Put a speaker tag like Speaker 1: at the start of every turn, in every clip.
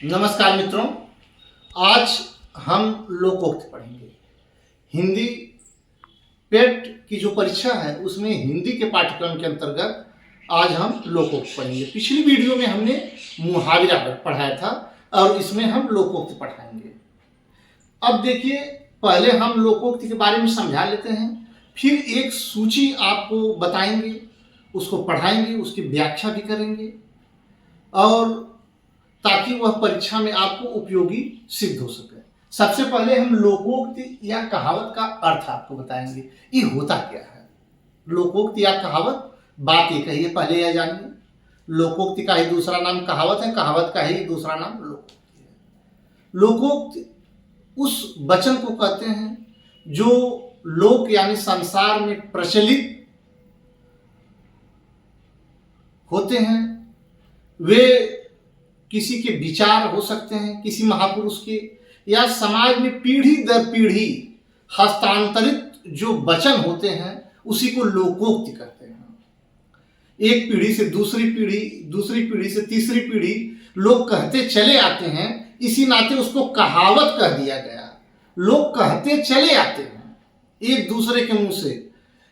Speaker 1: नमस्कार मित्रों, आज हम लोकोक्ति पढ़ेंगे। हिंदी पेट की जो परीक्षा है उसमें हिंदी के पाठ्यक्रम के अंतर्गत आज हम लोकोक्ति पढ़ेंगे। पिछली वीडियो में हमने मुहावरा पढ़ाया था और इसमें हम लोकोक्ति पढ़ाएंगे। अब देखिए, पहले हम लोकोक्ति के बारे में समझा लेते हैं, फिर एक सूची आपको बताएंगे, उसको पढ़ाएंगे, उसकी व्याख्या भी करेंगे और ताकि वह परीक्षा में आपको उपयोगी सिद्ध हो सके। सबसे पहले हम लोकोक्ति या कहावत का अर्थ आपको बताएंगे, ये होता क्या है। लोकोक्ति या कहावत बात एक है, ये पहले यह जानिए। लोकोक्ति का ही दूसरा नाम कहावत है, कहावत का ही दूसरा नाम लोकोक्ति है। लोकोक्ति उस वचन को कहते हैं जो लोक यानी संसार में प्रचलित होते हैं। वे किसी के विचार हो सकते हैं, किसी महापुरुष के, या समाज में पीढ़ी दर पीढ़ी हस्तांतरित जो वचन होते हैं उसी को लोकोक्ति कहते हैं। एक पीढ़ी से दूसरी पीढ़ी, दूसरी पीढ़ी से तीसरी पीढ़ी लोग कहते चले आते हैं, इसी नाते उसको कहावत कह दिया गया। लोग कहते चले आते हैं, एक दूसरे के मुंह से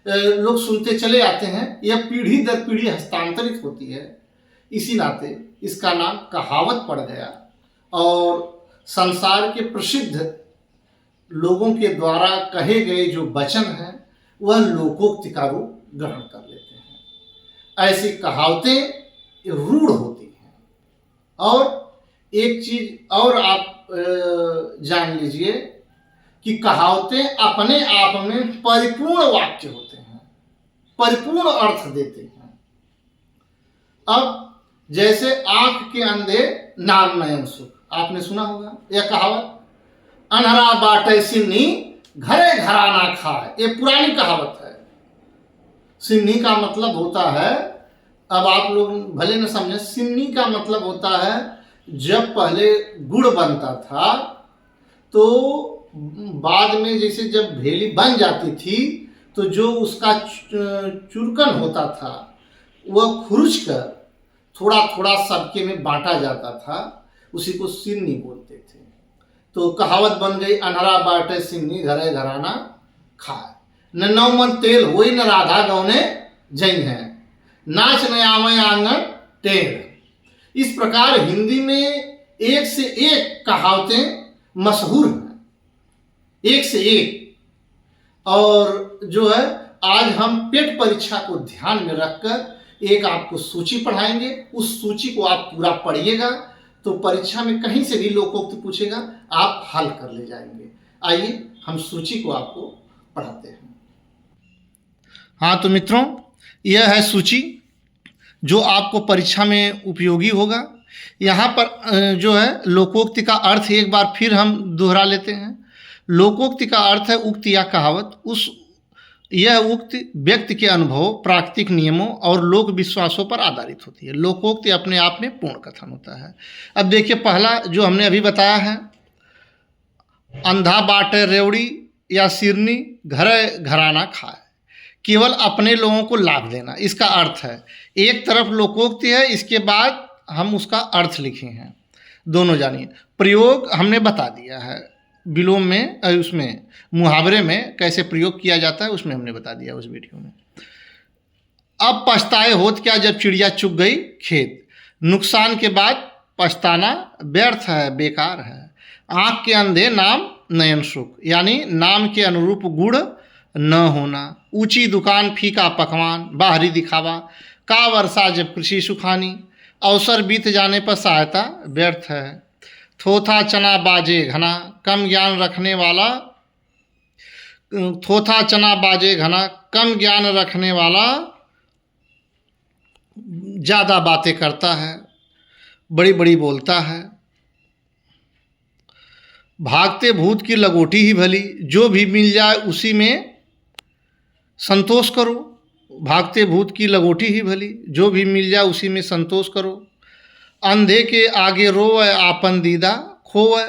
Speaker 1: लोग सुनते चले आते हैं, यह पीढ़ी दर पीढ़ी हस्तांतरित होती है, इसी नाते इसका नाम कहावत पड़ गया। और संसार के प्रसिद्ध लोगों के द्वारा कहे गए जो वचन हैं वह लोकोक्ति का रूप ग्रहण कर लेते हैं। ऐसी कहावतें रूढ़ होती हैं। और एक चीज और आप जान लीजिए कि कहावतें अपने आप में परिपूर्ण वाक्य होते हैं, परिपूर्ण अर्थ देते हैं। अब जैसे आंख के अंधे नाम नयन सुख, आपने सुना होगा यह कहावत। अनहरा बाटे सिन्नी घरे घराना खाए, ये पुरानी कहावत है। सिन्नी का मतलब होता है, अब आप लोग भले न समझे, सिन्नी का मतलब होता है जब पहले गुड़ बनता था तो बाद में जैसे जब भेली बन जाती थी तो जो उसका चुरकन होता था वह खुरुच कर थोड़ा थोड़ा सबके में बांटा जाता था, उसी को सिन्नी बोलते थे। तो कहावत बन गई, अनहरा बाटे सिन्नी घरे घराना खाए, न नौ मन तेल होई न राधा गौने जई है, नाच न आवे आंगन टेढ़। इस प्रकार हिंदी में एक से एक कहावतें मशहूर हैं, एक से एक। और जो है आज हम पेट परीक्षा को ध्यान में रखकर एक आपको सूची पढ़ाएंगे। उस सूची को आप पूरा पढ़िएगा तो परीक्षा में कहीं से भी लोकोक्ति पूछेगा आप हल कर ले जाएंगे। आइए हम सूची को आपको पढ़ाते हैं। हाँ तो मित्रों, यह है सूची जो आपको परीक्षा में उपयोगी होगा। यहाँ पर जो है लोकोक्ति का अर्थ एक बार फिर हम दोहरा लेते हैं। लोकोक्ति का अर्थ है उक्ति या कहावत। यह उक्ति व्यक्ति के अनुभव, प्राकृतिक नियमों और लोक विश्वासों पर आधारित होती है। लोकोक्ति अपने आप में पूर्ण कथन होता है। अब देखिए, पहला जो हमने अभी बताया है, अंधा बाटे रेवड़ी या सिरनी घरे घराना खाए, केवल अपने लोगों को लाभ देना, इसका अर्थ है। एक तरफ लोकोक्ति है, इसके बाद हम उसका अर्थ लिखे हैं, दोनों जानिए। प्रयोग हमने बता दिया है, विलोम में उसमें मुहावरे में कैसे प्रयोग किया जाता है उसमें हमने बता दिया उस वीडियो में। अब पछताए होत क्या जब चिड़िया चुग गई खेत, नुकसान के बाद पछताना व्यर्थ है, बेकार है। आँख के अंधे नाम नयन सुख, यानी नाम के अनुरूप गुण न होना। ऊंची दुकान फीका पकवान, बाहरी दिखावा, का वर्षा जब कृषि सुखानी, अवसर बीत जाने पर सहायता व्यर्थ है। थोथा चना बाजे घना, कम ज्ञान रखने वाला, थोथा चना बाजे घना, कम ज्ञान रखने वाला ज़्यादा बातें करता है, बड़ी बड़ी बोलता है। भागते भूत की लगोटी ही भली, जो भी मिल जाए उसी में संतोष करो। भागते भूत की लगोटी ही भली, जो भी मिल जाए उसी में संतोष करो। अंधे के आगे रोवे आपन दीदा खोवे,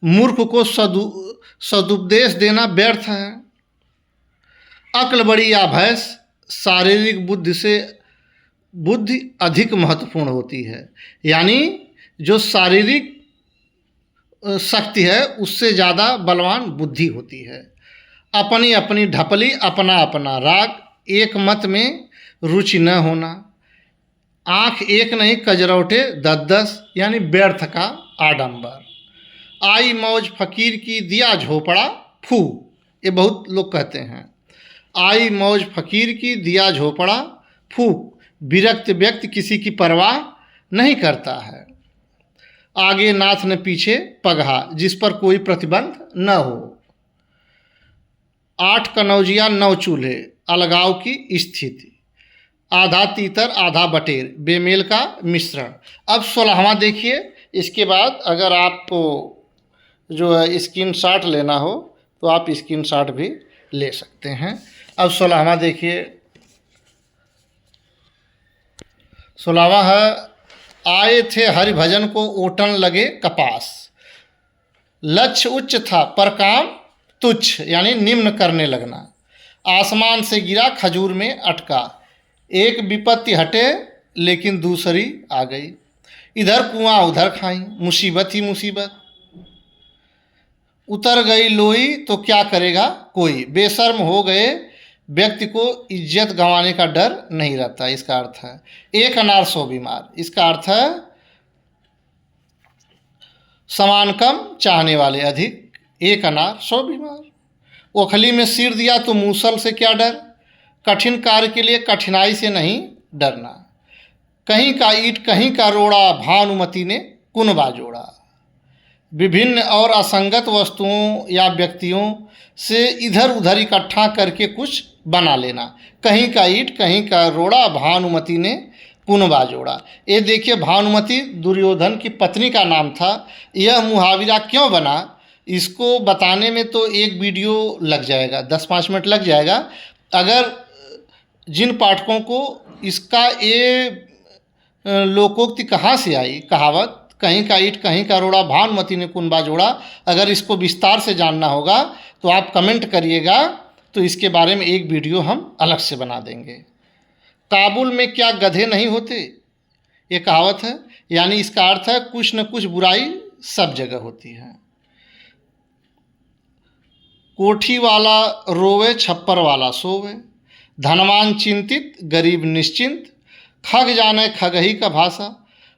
Speaker 1: मूर्ख को सदुपदेश देना व्यर्थ है। अक्ल बड़ी या भैंस, शारीरिक बुद्धि से बुद्धि अधिक महत्वपूर्ण होती है। यानी जो शारीरिक शक्ति है उससे ज़्यादा बलवान बुद्धि होती है। अपनी अपनी ढपली, अपना अपना राग, एक मत में रुचि न होना, आँख एक नहीं कजरौटे 10-10, यानी व्यर्थ का आडंबर। आई मौज फकीर की दिया झोपड़ा फू, ये बहुत लोग कहते हैं। आई मौज फकीर की दिया झोपड़ा फू, विरक्त व्यक्ति किसी की परवाह नहीं करता है। आगे नाथ न पीछे पगहा, जिस पर कोई प्रतिबंध न हो। 8 कनौजिया 9 चूल्हे, अलगाव की स्थिति। आधा तीतर आधा बटेर, बेमेल का मिश्रण। अब 16वां देखिए। इसके बाद अगर आपको जो है स्क्रीनशॉट लेना हो तो आप स्क्रीनशॉट भी ले सकते हैं। अब 16वां देखिए। 16वां है, आए थे हरिभजन को ओटन लगे कपास। लक्ष्य उच्च था पर काम तुच्छ, यानी निम्न करने लगना। आसमान से गिरा खजूर में अटका, एक विपत्ति हटे लेकिन दूसरी आ गई। इधर कुआं उधर खाई, मुसीबत ही मुसीबत। उतर गई लोई तो क्या करेगा कोई, बेशर्म हो गए व्यक्ति को इज्जत गंवाने का डर नहीं रहता। इसका अर्थ है एक अनार 100 बीमार। इसका अर्थ है समान कम चाहने वाले अधिक, एक अनार 100 बीमार। ओखली में सिर दिया तो मूसल से क्या डर, कठिन कार्य के लिए कठिनाई से नहीं डरना। कहीं का ईंट कहीं का रोड़ा, भानुमति ने कुनबा जोड़ा। विभिन्न और असंगत वस्तुओं या व्यक्तियों से इधर उधर इकट्ठा करके कुछ बना लेना। कहीं का ईंट कहीं का रोड़ा, भानुमति ने कुनबा जोड़ा। ये देखिए, भानुमति दुर्योधन की पत्नी का नाम था। यह मुहावरा क्यों बना, इसको बताने में तो एक वीडियो लग जाएगा, 10-5 मिनट लग जाएगा। अगर जिन पाठकों को इसका ये लोकोक्ति कहाँ से आई, कहावत कहीं का ईंट कहीं का रोड़ा, भानुमति ने कुनबा जोड़ा, अगर इसको विस्तार से जानना होगा तो आप कमेंट करिएगा, तो इसके बारे में एक वीडियो हम अलग से बना देंगे। काबुल में क्या गधे नहीं होते, ये कहावत है, यानी इसका अर्थ है कुछ न कुछ बुराई सब जगह होती है। कोठी वाला रोवे छप्पर वाला सोवे, धनवान चिंतित गरीब निश्चिंत। खग जाने खगही का भाषा,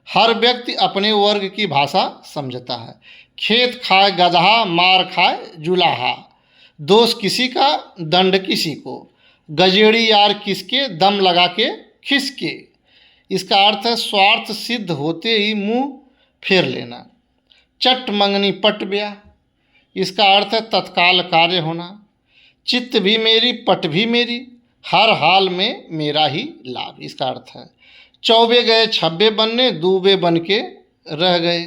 Speaker 1: हर व्यक्ति अपने वर्ग की भाषा समझता है। खेत खाए गदहा, मार खाए जुलाहा, दोष किसी का दंड किसी को। गजेड़ी यार किसके, दम लगा के खिसके। इसका अर्थ है स्वार्थ सिद्ध होते ही मुंह फेर लेना। चट मंगनी पट ब्याह, इसका अर्थ है तत्काल कार्य होना। चित्त भी मेरी पट भी मेरी, हर हाल में मेरा ही लाभ। इसका अर्थ है चौबे गए छब्बे बनने, दूबे बन के रह गए,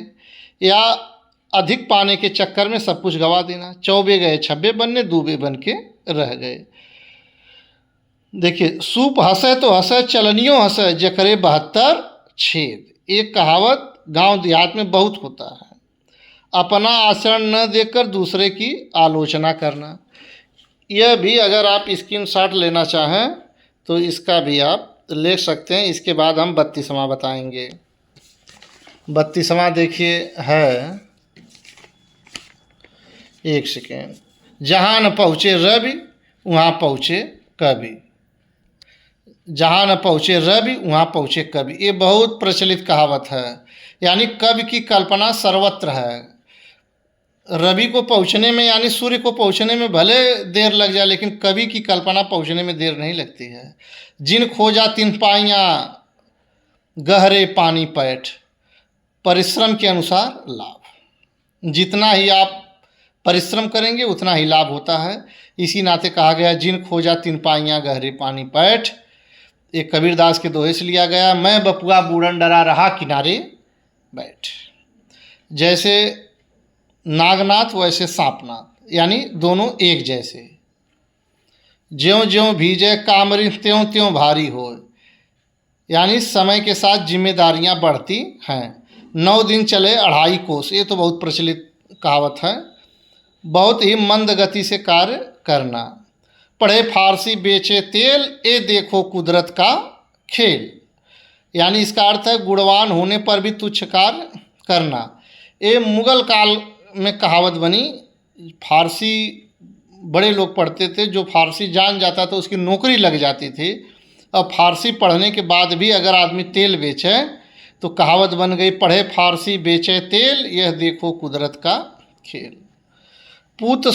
Speaker 1: या अधिक पाने के चक्कर में सब कुछ गवा देना। चौबे गए छब्बे बनने, दूबे बन के रह गए। देखिए, सूप हंसे तो हंसे चलनियों हंसे, जकरे 72 छेद। एक कहावत गांव देहात में बहुत होता है, अपना आचरण न देखकर दूसरे की आलोचना करना। यह भी अगर आप स्क्रीनशॉट लेना चाहें तो इसका भी आप ले सकते हैं। इसके बाद हम 32वां बताएंगे। 32वां देखिए है, एक सेकेंड। जहाँ न पहुँचे रवि वहाँ पहुँचे कवि, जहाँ न पहुँचे रवि वहाँ पहुँचे कवि। ये बहुत प्रचलित कहावत है, यानी कवि की कल्पना सर्वत्र है। रवि को पहुँचने में यानी सूर्य को पहुँचने में भले देर लग जाए, लेकिन कवि की कल्पना पहुँचने में देर नहीं लगती है। जिन खोजा तिन पाइयाँ, गहरे पानी पैठ, परिश्रम के अनुसार लाभ। जितना ही आप परिश्रम करेंगे उतना ही लाभ होता है। इसी नाते कहा गया जिन खोजा तिन पाइयाँ, गहरे पानी पैठ। एक कबीरदास के दोहे से लिया गया। मैं बपुआ बूढ़न डरा रहा किनारे बैठ। जैसे नागनाथ वैसे सांपनाथ, यानी दोनों एक जैसे। ज्यों ज्यों भीजे कामरी त्यों त्यों भारी हो, यानी समय के साथ जिम्मेदारियां बढ़ती हैं। 9 दिन चले 2.5 कोस, ये तो बहुत प्रचलित कहावत है। बहुत ही मंद गति से कार्य करना। पढ़े फारसी बेचे तेल, ये देखो कुदरत का खेल, यानी इसका अर्थ है गुणवान होने पर भी तुच्छ कार्य करना। ये मुग़ल काल में कहावत बनी। फारसी बड़े लोग पढ़ते थे, जो फारसी जान जाता था उसकी नौकरी लग जाती थी। अब फारसी पढ़ने के बाद भी अगर आदमी तेल बेचे तो कहावत बन गई, पढ़े फारसी बेचे तेल, यह देखो कुदरत का खेल। पूत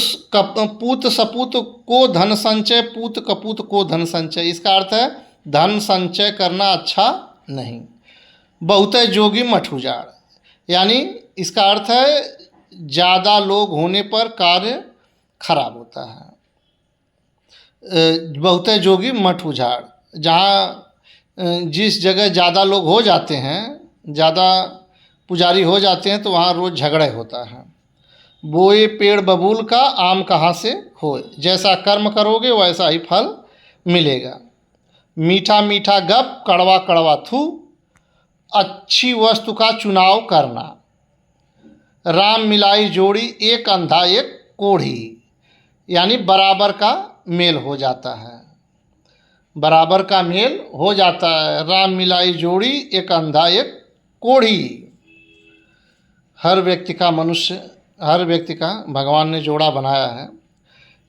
Speaker 1: सपूत को धन संचय, पूत कपूत को धन संचय। इसका अर्थ है धन संचय करना अच्छा नहीं। बहुत जोगी मठ उजाड़, यानी इसका अर्थ है ज़्यादा लोग होने पर कार्य खराब होता है। बहुत जोगी मठ उजाड़, जहाँ जिस जगह ज़्यादा लोग हो जाते हैं, ज़्यादा पुजारी हो जाते हैं, तो वहाँ रोज़ झगड़े होता है। बोए पेड़ बबूल का, आम कहाँ से होए। जैसा कर्म करोगे वैसा ही फल मिलेगा। मीठा मीठा गप, कड़वा कड़वा थू, अच्छी वस्तु का चुनाव करना। राम मिलाई जोड़ी, एक अंधा एक कोढ़ी, यानी बराबर का मेल हो जाता है। बराबर का मेल हो जाता है। राम मिलाई जोड़ी, एक अंधा एक कोढ़ी। हर व्यक्ति का भगवान ने जोड़ा बनाया है,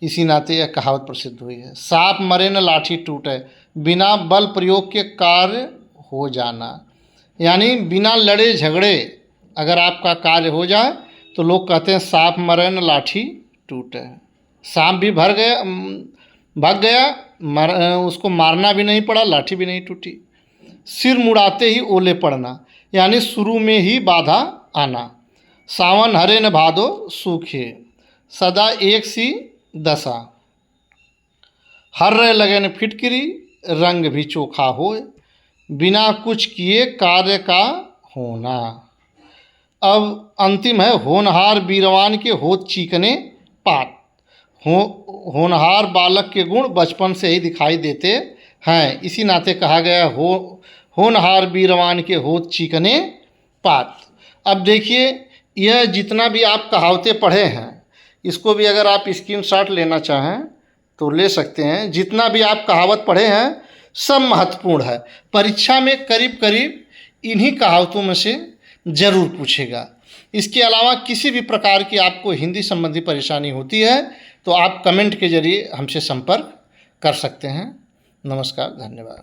Speaker 1: इसी नाते यह कहावत प्रसिद्ध हुई है। सांप मरे न लाठी टूटे, बिना बल प्रयोग के कार्य हो जाना। यानी बिना लड़े झगड़े अगर आपका कार्य हो जाए तो लोग कहते हैं सांप मरे न लाठी टूटे। सांप भी भाग गया, उसको मारना भी नहीं पड़ा, लाठी भी नहीं टूटी। सिर मुड़ाते ही ओले पड़ना, यानी शुरू में ही बाधा आना। सावन हरे न भादो सूखे, सदा एक सी दशा। हर्रे लगे न फिटकिरी, रंग भी चोखा होए, बिना कुछ किए कार्य का होना। अब अंतिम है, होनहार बीरवान के होत चीकने पात। होनहार बालक के गुण बचपन से ही दिखाई देते हैं, इसी नाते कहा गया होनहार बीरवान के होत चीकने पात। अब देखिए, यह जितना भी आप कहावतें पढ़े हैं, इसको भी अगर आप स्क्रीनशॉट लेना चाहें तो ले सकते हैं। जितना भी आप कहावत पढ़े हैं सब महत्वपूर्ण है। परीक्षा में करीब करीब इन्हीं कहावतों में से ज़रूर पूछेगा। इसके अलावा किसी भी प्रकार की आपको हिंदी संबंधी परेशानी होती है तो आप कमेंट के जरिए हमसे संपर्क कर सकते हैं। नमस्कार, धन्यवाद।